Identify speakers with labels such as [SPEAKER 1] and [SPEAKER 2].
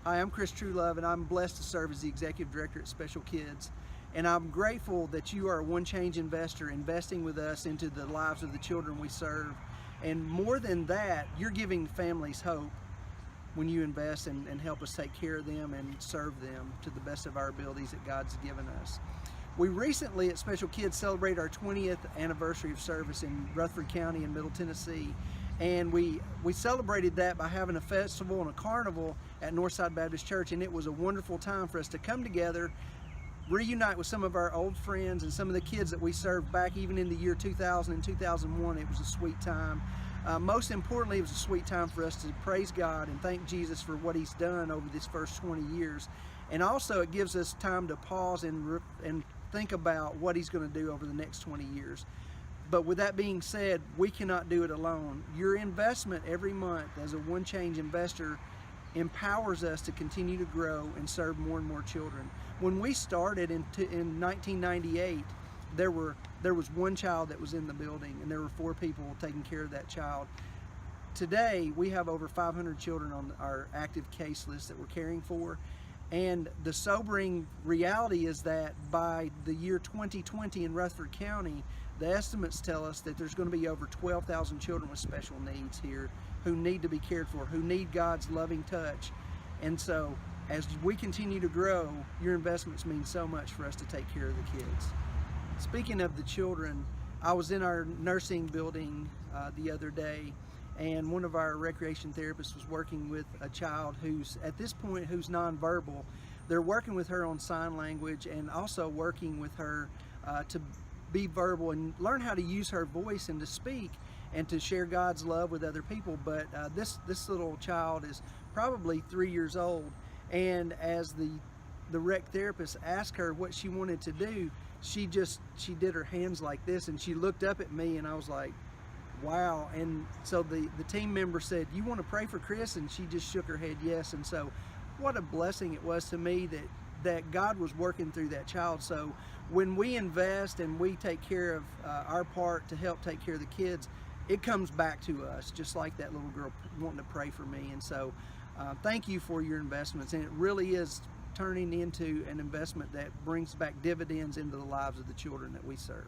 [SPEAKER 1] Hi, I'm Chris Truelove, and I'm blessed to serve as the Executive Director at Special Kids. And I'm grateful that you are a One Change investor investing with us into the lives of the children we serve. And more than that, you're giving families hope when you invest and help us take care of them and serve them to the best of our abilities that God's given us. We recently at Special Kids celebrated our 20th anniversary of service in Rutherford County in Middle Tennessee. And we celebrated that by having a festival and a carnival at Northside Baptist Church, and it was a wonderful time for us to come together, reunite with some of our old friends and some of the kids that we served back even in the year 2000 and 2001. It was a sweet time. Most importantly, it was a sweet time for us to praise God and thank Jesus for what He's done over this first 20 years. And also it gives us time to pause and think about what He's going to do over the next 20 years. But with that being said, we cannot do it alone. Your investment every month as a One Change investor empowers us to continue to grow and serve more and more children. When we started in 1998, there was one child that was in the building, and there were 4 people taking care of that child. Today, we have over 500 children on our active case list that we're caring for. And the sobering reality is that by the year 2020 in Rutherford County, the estimates tell us that there's going to be over 12,000 children with special needs here who need to be cared for, who need God's loving touch. And so, as we continue to grow, your investments mean so much for us to take care of the kids. Speaking of the children, I was in our nursing building the other day, and one of our recreation therapists was working with a child who's at this point who's nonverbal. They're working with her on sign language and also working with her to be verbal and learn how to use her voice and to speak and to share God's love with other people. But this little child is probably 3 years old, and as the rec therapist asked her what she wanted to do, she did her hands like this, and she looked up at me, and I was like, wow. And so the team member said, "You want to pray for Chris?" And she just shook her head yes. And so what a blessing it was to me that God was working through that child. So when we invest and we take care of our part to help take care of the kids, it comes back to us, just like that little girl wanting to pray for me. And so thank you for your investments, and it really is turning into an investment that brings back dividends into the lives of the children that we serve.